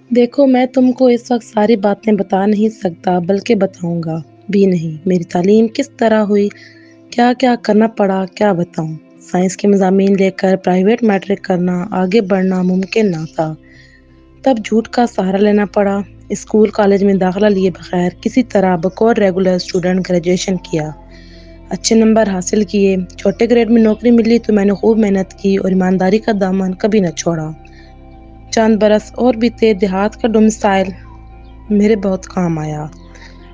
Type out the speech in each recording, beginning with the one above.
دیکھو میں تم کو اس وقت ساری باتیں بتا نہیں سکتا بلکہ بتاؤں گا بھی نہیں۔ میری تعلیم کس طرح ہوئی، کیا کیا کرنا پڑا، کیا بتاؤں۔ سائنس کے مضامین لے کر پرائیویٹ میٹرک کرنا، آگے بڑھنا ممکن نہ تھا۔ تب جھوٹ کا سہارا لینا پڑا۔ اسکول کالج میں داخلہ لیے بغیر کسی طرح بقول ریگولر اسٹوڈنٹ گریجویشن کیا، اچھے نمبر حاصل کیے۔ چھوٹے گریڈ میں نوکری ملی تو میں نے خوب محنت کی اور ایمانداری کا دامن کبھی نہ چھوڑا۔ چند برس اور بیتے، دیہات کا ڈومسائل میرے بہت کام آیا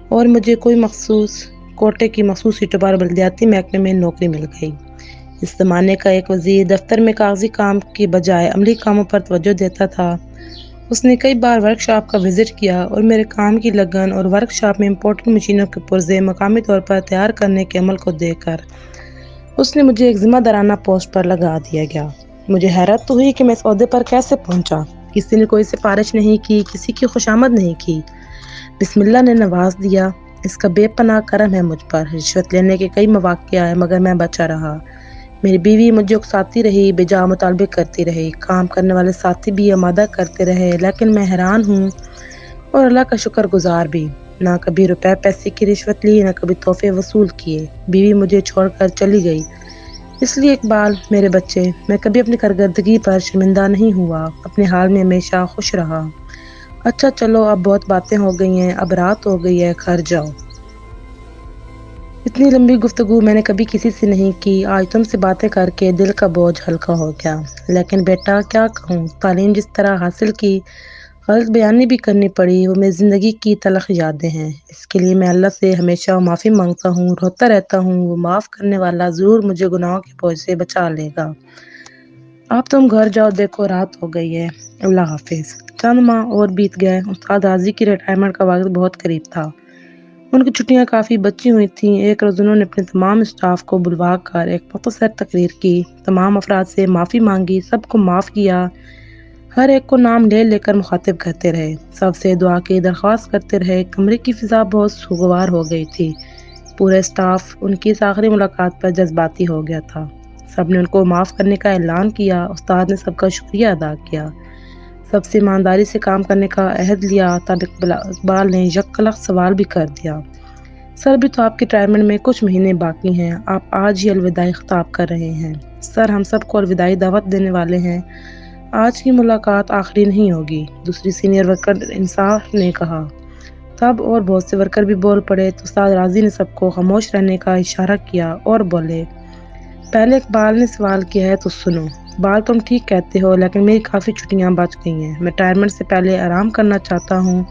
اور مجھے کوٹے کی مخصوص سیٹوں پر بلدیاتی محکمے میں نوکری مل گئی۔ اس زمانے کا ایک وزیر دفتر میں کاغذی کام کی بجائے عملی کاموں پر توجہ دیتا تھا۔ اس نے کئی بار ورکشاپ کا وزٹ کیا اور میرے کام کی لگن اور ورکشاپ میں امپورٹنٹ مشینوں کے پرزے مقامی طور پر تیار کرنے کے عمل کو دیکھ کر اس نے مجھے ایک ذمہ دارانہ پوسٹ پر لگا دیا گیا۔ مجھے حیرت تو ہوئی کہ میں اس عہدے پر کیسے پہنچا۔ کسی نے کوئی سفارش نہیں کی، کسی کی خوشامد نہیں کی، بسم اللہ نے نواز دیا۔ اس کا بے پناہ کرم ہے مجھ پر۔ رشوت لینے کے کئی مواقع آئے مگر میں بچا رہا۔ میری بیوی مجھے اکساتی رہی، بجا مطالبے کرتی رہی، کام کرنے والے ساتھی بھی آمادہ کرتے رہے، لیکن میں حیران ہوں اور اللہ کا شکر گزار بھی۔ نہ کبھی روپے پیسے کی رشوت لی، نہ کبھی تحفے وصول کیے۔ بیوی مجھے چھوڑ کر چلی گئی، اس لیے اقبال میرے بچے، میں کبھی اپنی کارکردگی پر شرمندہ نہیں ہوا، اپنے حال میں ہمیشہ خوش رہا۔ اچھا چلو اب بہت باتیں ہو گئی ہیں، اب رات ہو گئی ہے، گھر جاؤ۔ اتنی لمبی گفتگو میں نے کبھی کسی سے نہیں کی۔ آج تم سے باتیں کر کے دل کا بوجھ ہلکا ہو گیا۔ لیکن بیٹا کیا کہوں، تعلیم جس طرح حاصل کی، غلط بیانی بھی کرنی پڑی، وہ میری زندگی کی تلخ یادیں ہیں۔ اس کے لیے میں اللہ سے ہمیشہ معافی مانگتا ہوں، روتا رہتا ہوں۔ وہ معاف کرنے والا ضرور مجھے گناہوں کے بوجھ سے بچا لے گا۔ اب تم گھر جاؤ، دیکھو رات ہو گئی ہے، اللہ حافظ۔ چند ماہ اور بیت گئے۔ استاد راضی کی ریٹائرمنٹ کا وقت بہت قریب تھا۔ ان کی چھٹیاں کافی بچی ہوئی تھیں۔ ایک روز انہوں نے اپنے تمام اسٹاف کو بلوا کر ایک مختصر تقریر کی، تمام افراد سے معافی مانگی، سب کو معاف کیا، ہر ایک کو نام لے لے کر مخاطب کرتے رہے، سب سے دعا کی درخواست کرتے رہے۔ کمرے کی فضا بہت خوشگوار ہو گئی تھی۔ پورے اسٹاف ان کی اس آخری ملاقات پر جذباتی ہو گیا تھا۔ سب نے ان کو معاف کرنے کا اعلان کیا۔ استاد نے سب کا شکریہ ادا کیا، سب سے ایمانداری سے کام کرنے کا عہد لیا۔ تب اقبال نے یک لخت سوال بھی کر دیا، سر بھی تو آپ کی ریٹائرمنٹ میں کچھ مہینے باقی ہیں، آپ آج ہی الوداعی خطاب کر رہے ہیں۔ سر ہم سب کو الوداعی دعوت دینے والے ہیں، آج کی ملاقات آخری نہیں ہوگی، دوسری سینئر ورکر انصاف نے کہا۔ تب اور بہت سے ورکر بھی بول پڑے تو استاد راضی نے سب کو خاموش رہنے کا اشارہ کیا اور بولے، پہلے اقبال نے سوال کیا ہے تو سنو۔ اقبال تم ٹھیک کہتے ہو، لیکن میری کافی چھٹیاں بچ گئی ہیں، میں ریٹائرمنٹ سے پہلے آرام کرنا چاہتا ہوں،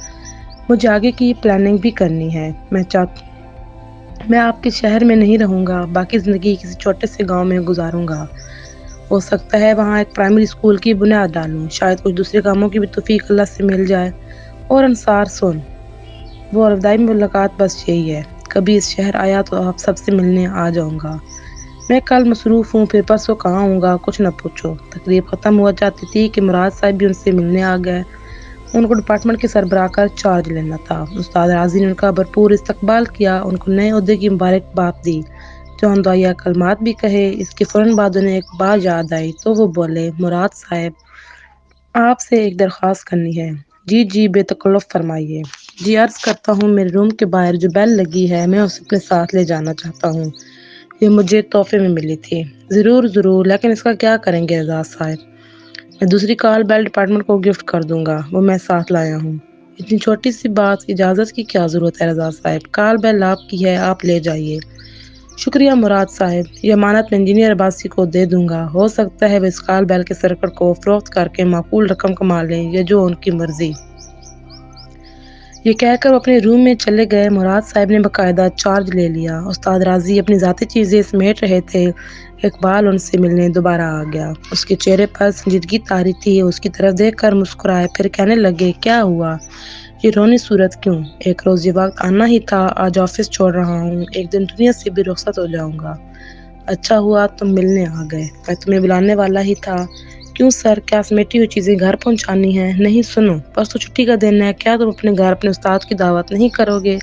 مجھے آگے کی پلاننگ بھی کرنی ہے۔ میں آپ کے شہر میں نہیں رہوں گا، باقی زندگی کسی چھوٹے سے گاؤں میں گزاروں گا، ہو سکتا ہے وہاں ایک پرائمری اسکول کی بنیاد ڈالوں، شاید کچھ دوسرے کاموں کی بھی توفیق اللہ سے مل جائے۔ اور انصار سن، وہ الوداعی ملاقات بس یہی ہے، کبھی اس شہر آیا تو آپ سب سے ملنے آ جاؤں گا، میں کل مصروف ہوں، پھر پرسوں کہاں ہوں گا کچھ نہ پوچھو۔ تقریب ختم ہوا جاتی تھی کہ مراد صاحب بھی ان سے ملنے آ گئے، ان کو ڈپارٹمنٹ کے سربراہ کا چارج لینا تھا۔ استاد راضی نے ان کا بھرپور استقبال کیا، ان کو نئے عہدے کی مبارکباد دی، چند دعائیہ کلمات بھی کہے۔ اس کے فوراً بعد انہیں ایک بات یاد آئی تو وہ بولے، مراد صاحب آپ سے ایک درخواست کرنی ہے۔ جی بے تکلف فرمائیے۔ جی عرض کرتا ہوں، میرے روم کے باہر جو بیل لگی ہے میں اسے اپنے ساتھ لے جانا چاہتا ہوں، یہ مجھے تحفے میں ملی تھی۔ ضرور، لیکن اس کا کیا کریں گے اعزاز صاحب؟ میں دوسری کال بیل ڈپارٹمنٹ کو گفٹ کر دوں گا، وہ میں ساتھ لایا ہوں۔ اتنی چھوٹی سی بات اجازت کی کیا ضرورت ہے رضا صاحب؟ کال بیل آپ کی ہے، آپ لے جائیے۔ شکریہ مراد صاحب، یہ امانت میں انجینئر عباسی کو دے دوں گا، ہو سکتا ہے وہ اس کال بیل کے سرکٹ کو فروخت کر کے معقول رقم کما لیں، یا جو ان کی مرضی۔ یہ کہہ کر وہ اپنے روم میں چلے گئے۔ مراد صاحب نے باقاعدہ چارج لے لیا۔ استاد راضی اپنی ذاتی چیزیں سمیٹ رہے تھے، اقبال ان سے ملنے دوبارہ آ گیا۔ اس کے چہرے پر سنجیدگی طاری تھی، اس کی طرف دیکھ کر مسکرائے، پھر کہنے لگے، کیا ہوا، یہ رونی صورت کیوں؟ ایک روز یہ وقت آنا ہی تھا، آج آفس چھوڑ رہا ہوں، ایک دن دنیا سے بھی رخصت ہو جاؤں گا۔ اچھا ہوا تم ملنے آ گئے، میں تمہیں بلانے والا ہی تھا۔ کیوں سر، کیا سمیٹی ہوئی چیزیں گھر پہنچانی ہیں؟ نہیں سنو، پرسوں چھٹی کا دن ہے، کیا تم اپنے گھر اپنے استاد کی دعوت نہیں کرو گے؟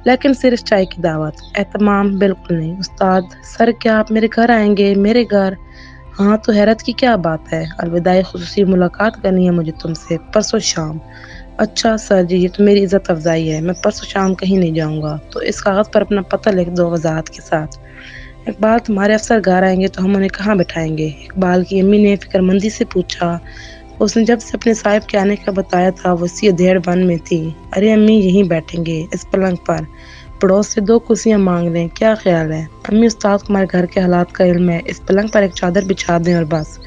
لیکن صرف چائے کی دعوت، اہتمام بالکل نہیں۔ استاد، سر کیا آپ میرے گھر آئیں گے؟ میرے گھر؟ ہاں تو حیرت کی کیا بات ہے، الوداعی خصوصی ملاقات کرنی ہے مجھے تم سے پرسوں شام۔ اچھا سر جی، یہ تو میری عزت افزائی ہے، میں پرسوں شام کہیں نہیں جاؤں گا، تو اس کاغذ پر اپنا پتہ لکھ دو وضاحت کے ساتھ۔ اقبال تمہارے افسر گھر آئیں گے تو ہم انہیں کہاں بٹھائیں گے؟ اقبال کی امی نے فکر مندی سے پوچھا۔ اس نے جب سے اپنے صاحب کے آنے کا بتایا تھا وہ اسی ادھیڑ بن میں تھی۔ ارے امی یہیں بیٹھیں گے اس پلنگ پر، پڑوس سے 2 کرسیاں مانگ لیں، کیا خیال ہے؟ امی استاد کو ہمارے گھر کے حالات کا علم ہے، اس پلنگ پر ایک چادر بچھا دیں اور بس۔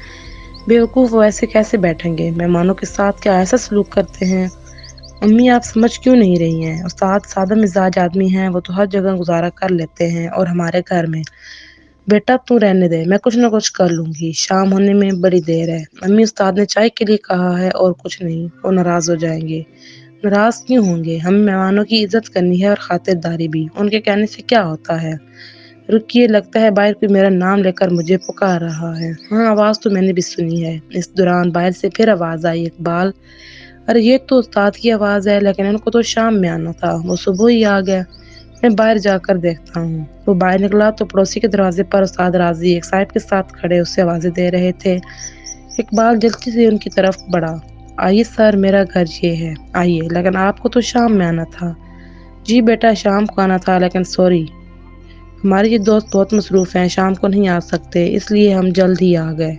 بیوقوف، وہ ایسے کیسے بیٹھیں گے؟ مہمانوں کے ساتھ کیا ایسا سلوک کرتے ہیں؟ امی آپ سمجھ کیوں نہیں رہی ہیں؟ استاد سادہ مزاج آدمی ہیں، وہ تو ہر جگہ گزارا کر لیتے ہیں، اور ہمارے گھر میں۔ بیٹا تو رہنے دے، میں کچھ نہ کچھ کر لوں گی، شام ہونے میں بڑی دیر ہے۔ امی استاد نے چائے کے لیے کہا ہے اور کچھ نہیں، وہ ناراض ہو جائیں گے۔ ناراض کیوں ہوں گے؟ ہمیں مہمانوں کی عزت کرنی ہے اور خاطرداری بھی، ان کے کہنے سے کیا ہوتا ہے؟ رکیے، لگتا ہے باہر کوئی میرا نام لے کر مجھے پکار رہا ہے۔ ہاں آواز تو میں نے بھی سنی ہے۔ اس دوران باہر سے پھر آواز آئی، اقبال! ارے یہ تو استاد کی آواز ہے، لیکن ان کو تو شام میں آنا تھا، وہ صبح ہی آ گیا۔ میں باہر جا کر دیکھتا ہوں۔ وہ باہر نکلا تو پڑوسی کے دروازے پر استاد راضی ایک صاحب کے ساتھ کھڑے اسے آوازیں دے رہے تھے۔ اقبال جلدی سے ان کی طرف بڑھا۔ آئیے سر، میرا گھر یہ ہے، آئیے، لیکن آپ کو تو شام میں آنا تھا۔ جی بیٹا، شام کو آنا تھا، لیکن سوری، ہمارے یہ دوست بہت مصروف ہیں، شام کو نہیں آ سکتے، اس لیے ہم جلد ہی آ گئے۔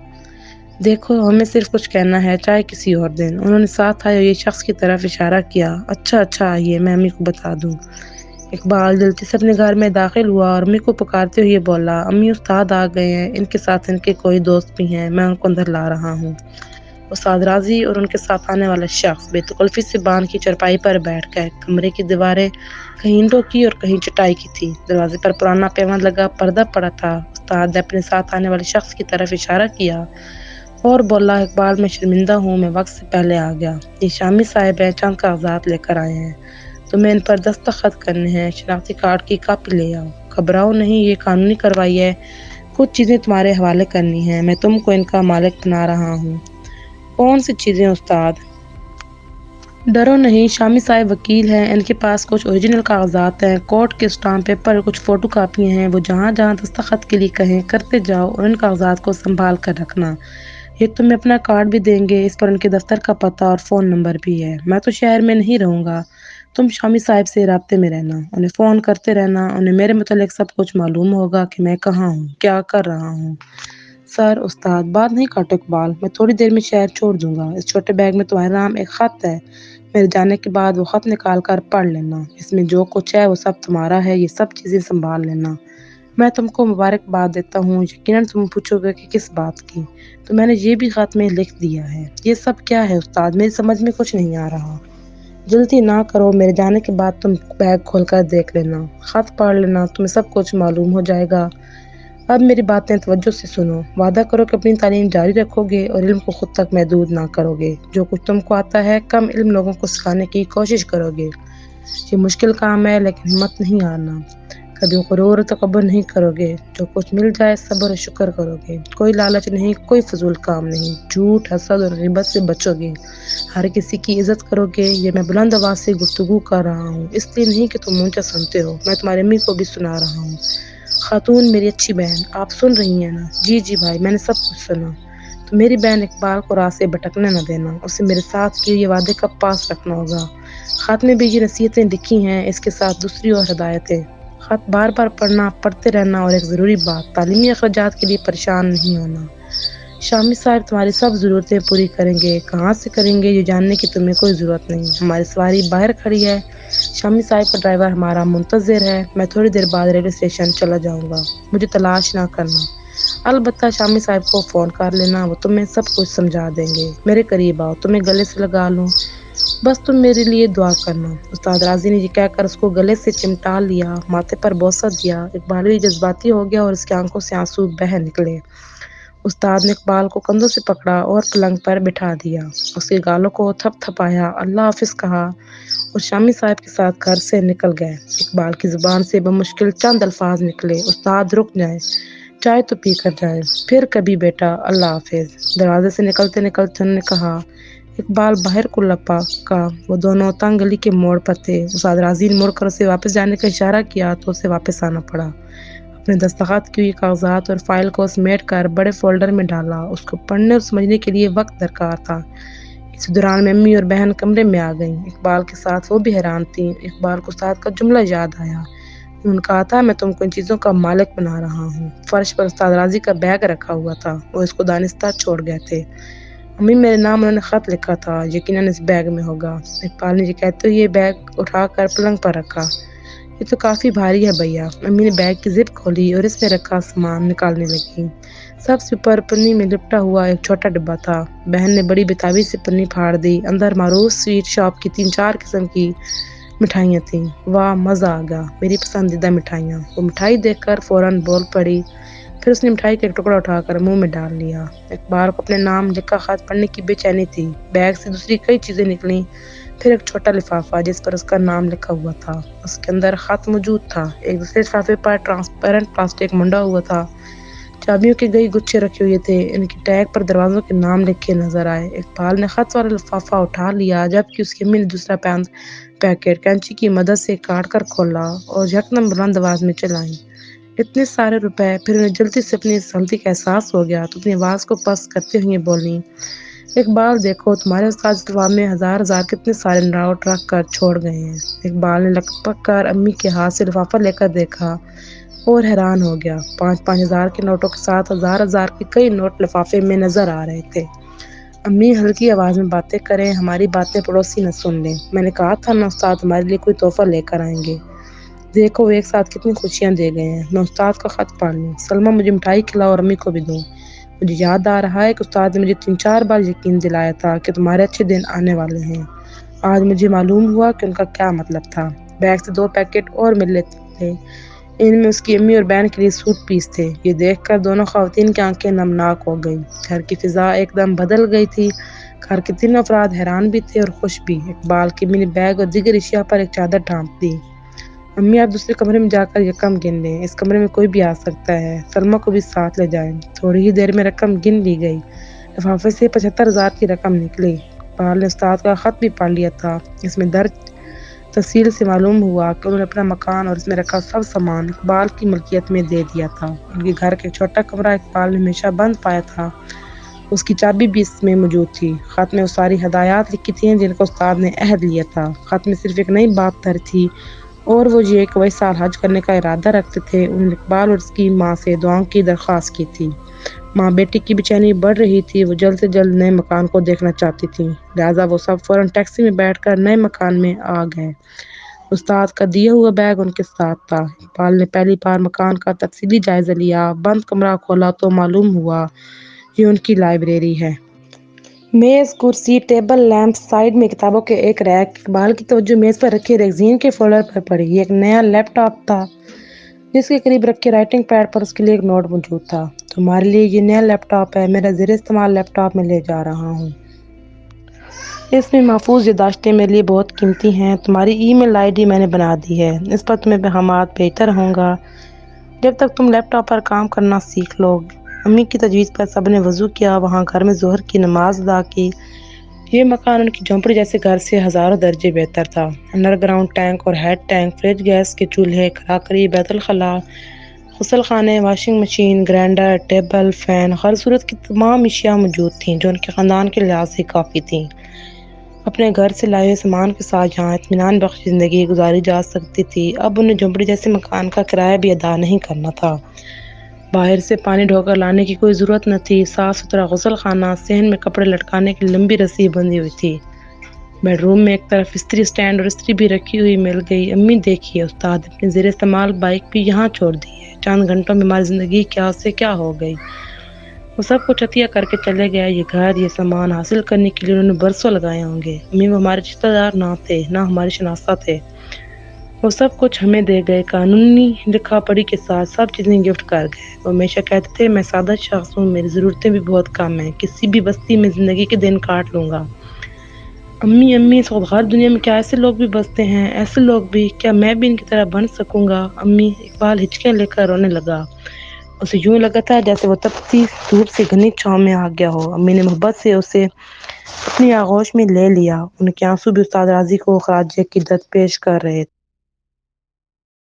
دیکھو، ہمیں صرف کچھ کہنا ہے، چاہے کسی اور دن۔ انہوں نے ساتھ آئے ہوئے شخص کی طرف اشارہ کیا۔ اچھا اچھا، آئیے، میں امی کو بتا دوں۔ اقبال جلدی سے اپنے گھر میں داخل ہوا اور امی کو پکارتے ہوئے بولا، امی استاد آ گئے ہیں، ان کے ساتھ ان کے کوئی دوست بھی ہیں، میں ان کو اندر لا رہا ہوں۔ استاد راضی اور ان کے ساتھ آنے والا شخص بے تکلفی سے باندھ کی چارپائی پر بیٹھ گئے۔ کمرے کی دیواریں کہیں اینٹوں کی اور کہیں چٹائی کی تھی۔ دروازے پر پرانا پیوند لگا پردہ پڑا تھا۔ استاد نے اپنے ساتھ آنے والے شخص کی طرف اشارہ کیا اور بولا، اقبال میں شرمندہ ہوں، میں وقت سے پہلے آ گیا۔ یہ شامی صاحب ہیں، چند کاغذات لے کر آئے ہیں، تمہیں ان پر دستخط کرنے ہیں، شناختی کارڈ کی کاپی لے آؤ۔ گھبراؤ نہیں، یہ قانونی کارروائی ہے، کچھ چیزیں تمہارے حوالے کرنی ہیں، میں تم کو ان کا مالک بنا رہا ہوں۔ کون سی چیزیں استاد؟ ڈرو نہیں، شامی صاحب وکیل ہیں، ان کے پاس کچھ اوریجنل کاغذات ہیں، کورٹ کے اسٹامپ پیپر، کچھ فوٹو کاپیاں ہیں، وہ جہاں جہاں دستخط کے لیے کہیں کرتے جاؤ اور ان کاغذات کو سنبھال کر رکھنا۔ یہ تمہیں اپنا کارڈ بھی دیں گے، اس پر ان کے دفتر کا پتہ اور فون نمبر بھی ہے۔ میں تو شہر میں نہیں رہوں گا، تم شامی صاحب سے رابطے میں رہنا، انہیں فون کرتے رہنا، انہیں میرے متعلق سب کچھ معلوم ہوگا کہ میں کہاں ہوں، کیا کر رہا ہوں۔ سر، استاد بات نہیں کاٹو اقبال، میں تھوڑی دیر میں شہر چھوڑ دوں گا، اس چھوٹے بیگ میں تمہارے نام ایک خط ہے، میرے جانے کے بعد وہ خط نکال کر پڑھ لینا، اس میں جو کچھ ہے وہ سب تمہارا ہے، یہ سب چیزیں سنبھال لینا۔ میں تم کو مبارکباد دیتا ہوں، یقیناً تم پوچھو گے کہ کس بات کی، تو میں نے یہ بھی خط میں لکھ دیا ہے۔ یہ سب کیا ہے استاد؟ میری سمجھ میں کچھ نہیں آ رہا۔ جلدی نہ کرو، میرے جانے کے بعد تم بیگ کھول کر دیکھ لینا، خط پڑھ لینا، تمہیں سب کچھ معلوم ہو جائے گا۔ اب میری باتیں توجہ سے سنو، وعدہ کرو کہ اپنی تعلیم جاری رکھو گے اور علم کو خود تک محدود نہ کرو گے، جو کچھ تم کو آتا ہے کم علم لوگوں کو سکھانے کی کوشش کرو گے۔ یہ مشکل کام ہے، لیکن ہمت نہیں ہارنا، کبھی غرور و تکبر نہیں کرو گے، جو کچھ مل جائے صبر و شکر کرو گے، کوئی لالچ نہیں، کوئی فضول کام نہیں، جھوٹ، حسد اور غیبت سے بچو گے، ہر کسی کی عزت کرو گے۔ یہ میں بلند آواز سے گفتگو کر رہا ہوں، اس لیے نہیں کہ تم اونچا سنتے ہو، میں تمہاری امی کو بھی سنا رہا ہوں۔ خاتون میری اچھی بہن، آپ سن رہی ہیں نا؟ جی جی بھائی، میں نے سب کچھ سنا۔ تو میری بہن اقبال کو راہ سے بھٹکنے نہ دینا، اسے میرے ساتھ کیے یہ وعدے کا پاس رکھنا ہوگا۔ خط میں بھی یہ نصیحتیں لکھی ہیں، اس کے ساتھ دوسری اور ہدایتیں۔ خط بار بار پڑھنا، پڑھتے رہنا، اور ایک ضروری بات، تعلیمی اخراجات کے لیے پریشان نہیں ہونا۔ شامی صاحب تمہاری سب ضرورتیں پوری کریں گے، کہاں سے کریں گے یہ جاننے کی تمہیں کوئی ضرورت نہیں، ہماری سواری باہر کھڑی ہے، شامی صاحب کا ڈرائیور ہمارا منتظر ہے، میں تھوڑی دیر بعد ریلوے اسٹیشن چلا جاؤں گا، مجھے تلاش نہ کرنا، البتہ شامی صاحب کو فون کر لینا، وہ تمہیں سب کچھ سمجھا دیں گے، میرے قریب آؤ، تمہیں گلے سے لگا لوں، بس تم میرے لیے دعا کرنا۔ استاد راضی نے یہ کہہ کر اس کو گلے سے چمٹا لیا، ماتھے پر بوسہ دیا۔ اقبال بھی جذباتی ہو گیا اور اس کی آنکھوں سے آنسو بہہ نکلے۔ استاد نے اقبال کو کندھوں سے پکڑا اور پلنگ پر بٹھا دیا، اس کے گالوں کو تھپ تھپایا، اللہ حافظ کہا اور شامی صاحب کے ساتھ گھر سے نکل گئے۔ اقبال کی زبان سے بمشکل چند الفاظ نکلے، استاد رک جائیں، چائے تو پی کر جائیں، پھر کبھی بیٹا، اللہ حافظ۔ دروازے سے نکلتے نکلتے انہوں نے کہا۔ اقبال باہر کو لپکا، وہ دونوں تنگ گلی کے موڑ پر تھے۔ استاد راضی نے مڑ کر اسے واپس جانے کا اشارہ کیا تو اسے واپس آنا پڑا۔ اپنے دستخط کی ہوئی کاغذات اور فائل کو سمیٹ کر بڑے فولڈر میں ڈالا۔ اس کو پڑھنے اور سمجھنے کے لیے وقت درکار تھا۔ اس دوران میں امی اور بہن کمرے میں آ گئیں۔ اقبال کے ساتھ وہ بھی حیران تھیں۔ اقبال کو استاد کا جملہ یاد آیا۔ انہوں نے کہا تھا، میں تم کو ان چیزوں کا مالک بنا رہا ہوں۔ فرش پر استاد راضی کا بیگ رکھا ہوا تھا۔ وہ اس کو دانستہ چھوڑ گئے تھے۔ امی، میرے نام انہوں نے خط لکھا تھا، یقیناً اس بیگ میں ہوگا۔ اقبال نے یہ کہتے ہوئے یہ بیگ اٹھا کر پلنگ پر رکھا۔ یہ تو کافی بھاری ہے بھیا۔ امی نے بیگ کی زپ کھولی اور اس میں رکھا سامان نکالنے لگی۔ سب سے اوپر پنی میں لپٹا ہوا ایک چھوٹا ڈبہ تھا۔ بہن نے بڑی بےتابی سے پنی پھاڑ دی۔ اندر معروف سویٹ شاپ کی 3-4 قسم کی مٹھائیاں تھیں۔ واہ، مزہ آ گیا، میری پسندیدہ مٹھائیاں۔ وہ مٹھائی دیکھ کر فوراً بول پڑی۔ پھر اس نے مٹھائی کا ایک ٹکڑا اٹھا کر منہ میں ڈال لیا۔ اقبال کو اپنے نام لکھا خط پڑھنے کی بے چینی تھی۔ بیگ سے دوسری کئی چیزیں نکلیں، پھر ایک چھوٹا لفافہ جس پر اس کا نام لکھا ہوا تھا۔ اس کے اندر خط موجود تھا۔ ایک دوسرے لفافے پر ٹرانسپیرنٹ پلاسٹک منڈا ہوا تھا۔ چابیوں کے کئی گچھے رکھے ہوئے تھے۔ ان کی ٹیگ پر دروازوں کے نام لکھے نظر آئے۔ اقبال نے خط والا لفافہ اٹھا لیا، جبکہ اس کی امی نے دوسرا پیکٹ کینچی کی مدد سے کاٹ کر کھولا اور یکدم بلند آواز میں چلائیں۔ اتنے سارے روپے! پھر انہیں جلدی سے اپنی اس غلطی کا احساس ہو گیا تو اپنی آواز کو پست کرتے ہوئے بولیں، اقبال دیکھو، تمہارے استاد اس لفافے میں ہزار کتنے سارے نوٹ رکھ کر چھوڑ گئے ہیں۔ اقبال نے لپک کر امی کے ہاتھ سے لفافہ لے کر دیکھا اور حیران ہو گیا۔ 5-5 ہزار کے نوٹوں کے ساتھ ہزار کے کئی نوٹ لفافے میں نظر آ رہے تھے۔ امی ہلکی آواز میں باتیں کریں، ہماری باتیں پڑوسی نہ سن لیں۔ میں نے کہا تھا نا استاد تمہارے لیے کوئی تحفہ لے کر آئیں گے۔ دیکھو وہ ایک ساتھ کتنی خوشیاں دے گئے ہیں۔ میں استاد کا خط پڑھ لوں۔ سلمیٰ، مجھے مٹھائی کھلاؤ اور امی کو بھی دو۔ مجھے یاد آ رہا ہے کہ استاد نے مجھے 3-4 بار یقین دلایا تھا کہ تمہارے اچھے دن آنے والے ہیں۔ آج مجھے معلوم ہوا کہ ان کا کیا مطلب تھا۔ بیگ سے 2 پیکٹ اور ملے تھے۔ ان میں اس کی امی اور بہن کے لیے سوٹ پیس تھے۔ یہ دیکھ کر دونوں خواتین کی آنکھیں نمناک ہو گئیں۔ گھر کی فضا ایک دم بدل گئی تھی۔ گھر کے تینوں افراد حیران بھی تھے اور خوش بھی۔ اقبال کی امی نے بیگ اور دیگر اشیاء پر ایک چادر ڈھانپ دی۔ امی، آپ دوسرے کمرے میں جا کر رقم گن لیں۔ اس کمرے میں کوئی بھی آ سکتا ہے۔ سلمیٰ کو بھی ساتھ لے جائیں۔ تھوڑی ہی دیر میں رقم گن لی گئی۔ لفافے سے 75,000 کی رقم نکلی۔ اقبال نے استاد کا خط بھی پڑھ لیا تھا۔ اس میں درج تفصیل سے معلوم ہوا کہ انہوں نے اپنا مکان اور اس میں رکھا سب سامان اقبال کی ملکیت میں دے دیا تھا۔ ان کے گھر کا ایک چھوٹا کمرہ اقبال نے ہمیشہ بند پایا تھا، اس کی چابی بھی اس میں موجود تھی۔ خط میں وہ ساری ہدایات لکھی تھیں جن کو استاد نے عہد لیا تھا۔ خط میں صرف ایک نئی بات درج تھی اور وہ یہ کہ وہ اس سال حج کرنے کا ارادہ رکھتے تھے۔ انہوں نے اقبال اور اس کی ماں سے دعاؤں کی درخواست کی تھی۔ ماں بیٹی کی بے چینی بڑھ رہی تھی۔ وہ جلد سے جلد نئے مکان کو دیکھنا چاہتی تھیں، لہٰذا وہ سب فوراً ٹیکسی میں بیٹھ کر نئے مکان میں آ گئے۔ استاد کا دیا ہوا بیگ ان کے ساتھ تھا۔ اقبال نے پہلی بار مکان کا تفصیلی جائزہ لیا۔ بند کمرہ کھولا تو معلوم ہوا یہ ان کی لائبریری ہے۔ میز، کرسی، ٹیبل، لیمپ، سائیڈ میں کتابوں کے ایک ریک۔ اقبال کی توجہ میز پر رکھے ریگزین کے فولڈر پر پڑی۔ یہ ایک نیا لیپ ٹاپ تھا جس کے قریب رکھے رائٹنگ پیڈ پر اس کے لیے ایک نوٹ موجود تھا۔ تمہارے لیے یہ نیا لیپ ٹاپ ہے، میرا زیر استعمال لیپ ٹاپ میں لے جا رہا ہوں۔ اس میں محفوظ یادداشتیں میرے لیے بہت قیمتی ہیں۔ تمہاری ای میل آئی ڈی میں نے بنا دی ہے۔ اس پر تمہیں پیغامات بھیجتا رہوں گا جب تک تم لیپ ٹاپ پر کام کرنا سیکھ لو۔ امی کی تجویز پر سب نے وضو کیا۔ وہاں گھر میں ظہر کی نماز ادا کی۔ یہ مکان ان کی جھونپڑی جیسے گھر سے ہزاروں درجے بہتر تھا۔ انڈر گراؤنڈ ٹینک اور ہیڈ ٹینک، فریج، گیس کے چولہے، کراکری، بیت الخلاء، غسل خانے، washing machine, grinder, table, fan, ہر صورت کی تمام اشیاء موجود تھیں جو ان کے خاندان کے لحاظ سے کافی تھیں۔ اپنے گھر سے لائے ہوئے سامان کے ساتھ یہاں اطمینان بخش زندگی گزاری جا سکتی تھی۔ اب انہیں جھونپڑی جیسے مکان کا کرایہ بھی ادا نہیں کرنا تھا۔ باہر سے پانی ڈھو کر لانے کی کوئی ضرورت نہ تھی۔ صاف ستھرا غسل خانہ، صحن میں کپڑے لٹکانے کی لمبی رسی بندھی ہوئی تھی۔ بیڈ روم میں ایک طرف استری اسٹینڈ اور استری بھی رکھی ہوئی مل گئی۔ امی دیکھیے، استاد نے اپنی زیر استعمال بائک بھی یہاں چھوڑ دی ہے۔ چند گھنٹوں میں ہماری زندگی کیا سے کیا ہو گئی۔ وہ سب کچھ عطیہ کر کے چلے گئے۔ یہ گھر، یہ سامان حاصل کرنے کے لیے انہوں نے برسوں لگائے ہوں گے۔ امی، وہ ہمارے رشتہ دار نہ تھے، نہ ہمارے شناسہ تھے۔ وہ سب کچھ ہمیں دے گئے، قانونی لکھا پڑھی کے ساتھ سب چیزیں گفٹ کر گئے۔ وہ ہمیشہ کہتے تھے، میں سادہ شخص ہوں، میری ضرورتیں بھی بہت کم ہیں، کسی بھی بستی میں زندگی کے دن کاٹ لوں گا۔ امی، اس وقت ہر دنیا میں کیا ایسے لوگ بھی بستے ہیں؟ ایسے لوگ بھی، کیا میں بھی ان کی طرح بن سکوں گا؟ امی، اقبال ہچکیاں لے کر رونے لگا۔ اسے یوں لگا تھا جیسے وہ تپتی دھوپ سے گھنی چھاؤں میں آ گیا ہو۔ امی نے محبت سے اسے اپنی آغوش میں لے لیا۔ ان کے آنسو بھی استاد راضی کو خراج عقیدت پیش کر رہے